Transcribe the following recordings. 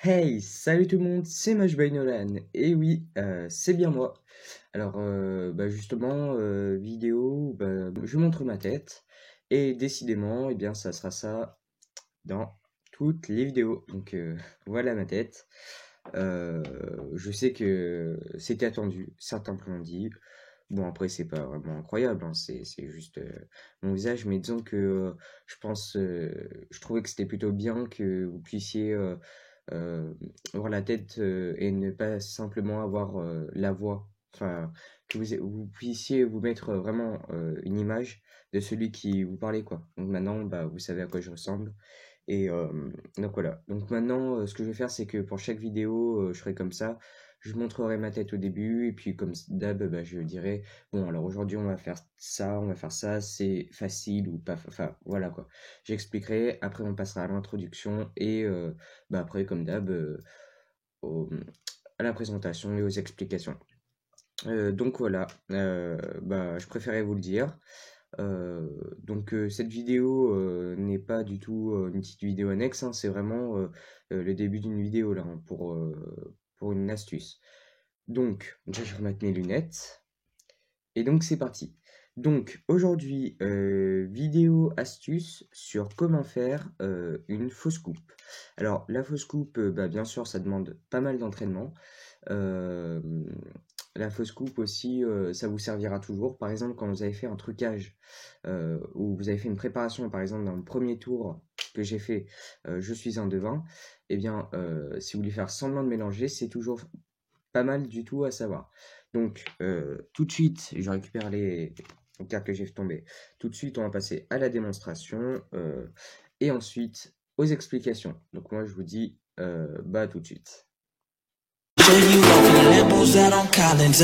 Hey, salut tout le monde, c'est Mashby Nolan. Et oui, c'est bien moi. Alors, justement, vidéo, je montre ma tête. Et décidément, eh bien, ça sera ça dans toutes les vidéos. Donc, voilà ma tête. Je sais que c'était attendu, certains l'ont dit. Bon, après, c'est pas vraiment incroyable, hein, c'est juste mon visage. Mais disons que je trouvais que c'était plutôt bien que vous puissiez euh, avoir la tête et ne pas simplement avoir la voix. Enfin, que vous puissiez vous mettre vraiment une image de celui qui vous parlait, quoi. Donc maintenant, bah, vous savez à quoi je ressemble. Et donc voilà. Donc maintenant, ce que je vais faire, c'est que pour chaque vidéo, je ferai comme ça. Je montrerai ma tête au début, et puis comme d'hab, bah, je dirai, bon, alors aujourd'hui, on va faire ça, c'est facile ou pas, enfin, voilà quoi. J'expliquerai, après on passera à l'introduction, et après, comme d'hab, au- à la présentation et aux explications. Donc voilà, je préférais vous le dire. Cette vidéo n'est pas du tout une petite vidéo annexe, hein, c'est vraiment le début d'une vidéo là, hein, pour une astuce. Donc, déjà je vais remettre mes lunettes. Et donc c'est parti. Donc aujourd'hui, vidéo astuce sur comment faire une fausse coupe. Alors la fausse coupe, bien sûr ça demande pas mal d'entraînement. Euh, la fausse coupe aussi, ça vous servira toujours. Par exemple, quand vous avez fait un trucage ou vous avez fait une préparation, par exemple dans le premier tour que j'ai fait, je suis un devin, eh bien, si vous voulez faire semblant de mélanger, c'est toujours pas mal du tout à savoir. Donc, tout de suite, je récupère les cartes que j'ai fait tomber. Tout de suite, on va passer à la démonstration et ensuite aux explications. Donc, moi, je vous dis tout de suite. Show you off in the Lambos out on Collins.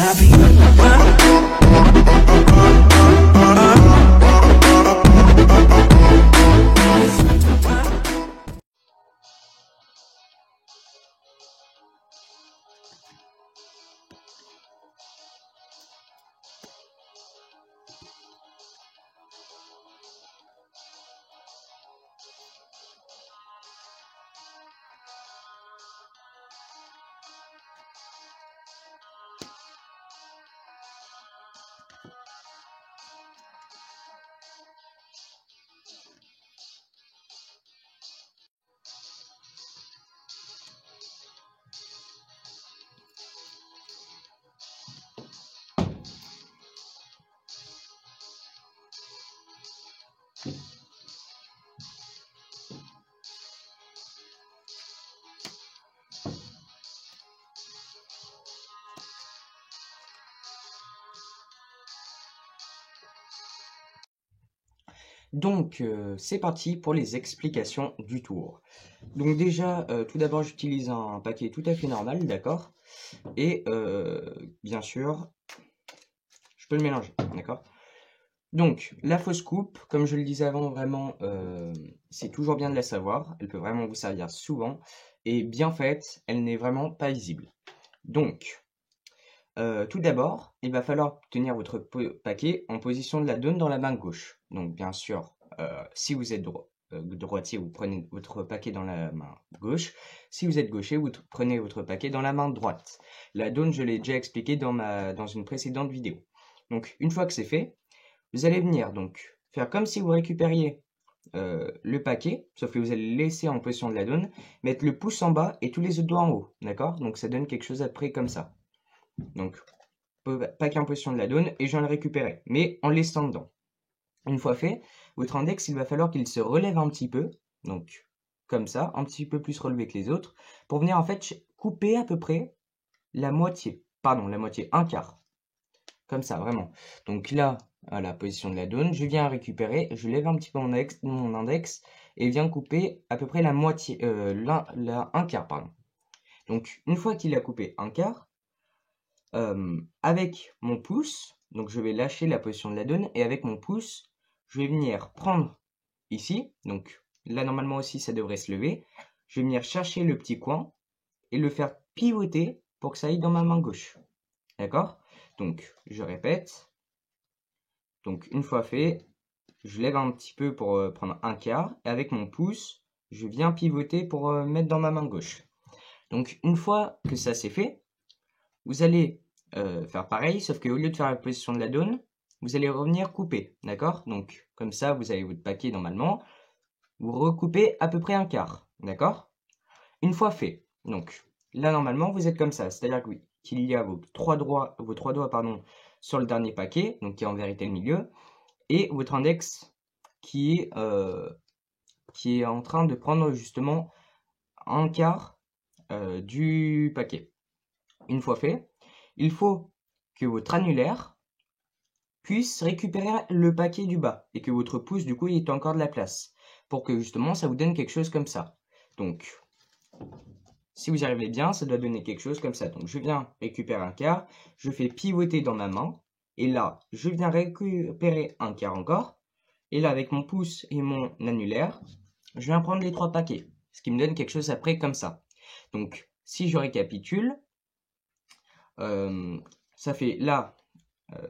Donc, c'est parti pour les explications du tour. Donc déjà, tout d'abord, j'utilise un paquet tout à fait normal, d'accord? Et bien sûr, je peux le mélanger, d'accord? Donc, la fausse coupe, comme je le disais avant, vraiment, c'est toujours bien de la savoir. Elle peut vraiment vous servir souvent. Et bien faite, elle n'est vraiment pas visible. Donc, tout d'abord, il va falloir tenir votre paquet en position de la donne dans la main gauche. Donc bien sûr, si vous êtes droitier, vous prenez votre paquet dans la main gauche. Si vous êtes gaucher, vous prenez votre paquet dans la main droite. La donne, je l'ai déjà expliqué dans une précédente vidéo. Donc une fois que c'est fait, vous allez venir donc faire comme si vous récupériez le paquet, sauf que vous allez le laisser en position de la donne, mettre le pouce en bas et tous les autres doigts en haut, d'accord? Donc ça donne quelque chose après comme ça. Donc paquet en position de la donne et je viens le récupérer, mais en le laissant dedans. Une fois fait, votre index, il va falloir qu'il se relève un petit peu, donc comme ça, un petit peu plus relevé que les autres, pour venir en fait couper à peu près la moitié, un quart, comme ça, vraiment. Donc là, à la position de la donne, je viens récupérer, je lève un petit peu mon index et viens couper à peu près la moitié, un quart, pardon. Donc une fois qu'il a coupé un quart, avec mon pouce, donc je vais lâcher la position de la donne et avec mon pouce, je vais venir prendre ici, donc là normalement aussi ça devrait se lever, je vais venir chercher le petit coin et le faire pivoter pour que ça aille dans ma main gauche. D'accord? Donc je répète, donc une fois fait, je lève un petit peu pour prendre un quart et avec mon pouce, je viens pivoter pour mettre dans ma main gauche. Donc une fois que ça c'est fait, vous allez faire pareil, sauf qu'au lieu de faire la position de la donne, vous allez revenir couper, d'accord? Donc comme ça, vous avez votre paquet normalement, vous recoupez à peu près un quart, d'accord? Une fois fait, donc là normalement vous êtes comme ça, c'est-à-dire que oui, qu'il y a vos trois doigts pardon, sur le dernier paquet, donc qui est en vérité le milieu, et votre index qui est en train de prendre justement un quart du paquet. Une fois fait, il faut que votre annulaire puisse récupérer le paquet du bas et que votre pouce du coup il ait encore de la place pour que justement ça vous donne quelque chose comme ça. Donc si vous y arrivez bien, ça doit donner quelque chose comme ça. Donc je viens récupérer un quart, je fais pivoter dans ma main et là je viens récupérer un quart encore et là avec mon pouce et mon annulaire, je viens prendre les trois paquets, ce qui me donne quelque chose après comme ça. Donc si je récapitule, ça fait là,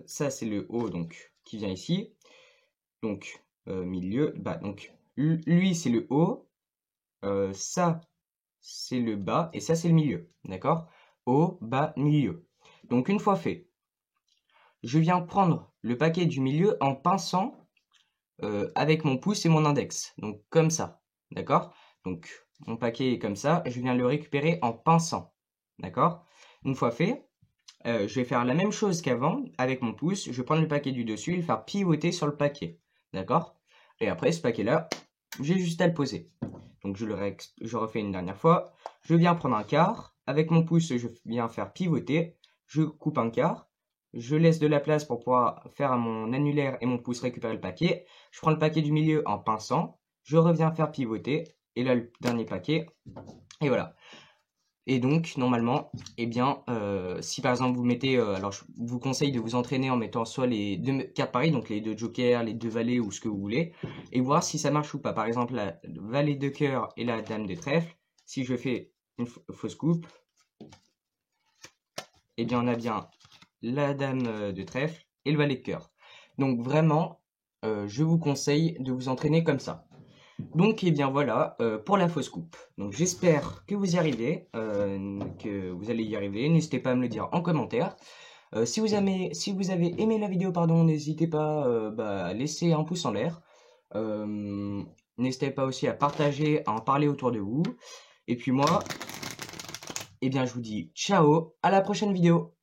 ça c'est le haut donc qui vient ici, donc milieu, bas, donc lui c'est le haut, ça c'est le bas et ça c'est le milieu, d'accord? Haut, bas, milieu. Donc une fois fait, je viens prendre le paquet du milieu en pinçant avec mon pouce et mon index, donc comme ça, d'accord? Donc mon paquet est comme ça, je viens le récupérer en pinçant, d'accord? Une fois fait, je vais faire la même chose qu'avant avec mon pouce, je vais prendre le paquet du dessus et le faire pivoter sur le paquet, d'accord? Et après ce paquet-là, j'ai juste à le poser. Donc je refais une dernière fois, je viens prendre un quart, avec mon pouce je viens faire pivoter, je coupe un quart, je laisse de la place pour pouvoir faire à mon annulaire et mon pouce récupérer le paquet, je prends le paquet du milieu en pinçant, je reviens faire pivoter, et là le dernier paquet, et voilà. Et donc, normalement, eh bien, si par exemple vous mettez, alors je vous conseille de vous entraîner en mettant soit les deux cartes pareilles, donc les deux jokers, les deux valets ou ce que vous voulez, et voir si ça marche ou pas. Par exemple, la valet de cœur et la dame de trèfle, si je fais une fausse coupe, eh bien on a bien la dame de trèfle et le valet de cœur. Donc vraiment, je vous conseille de vous entraîner comme ça. Donc, eh bien voilà, pour la fausse coupe. Donc j'espère que vous y arrivez, que vous allez y arriver. N'hésitez pas à me le dire en commentaire. Si vous avez aimé la vidéo, pardon, n'hésitez pas à laisser un pouce en l'air. N'hésitez pas aussi à partager, à en parler autour de vous. Et puis moi, eh bien je vous dis ciao, à la prochaine vidéo.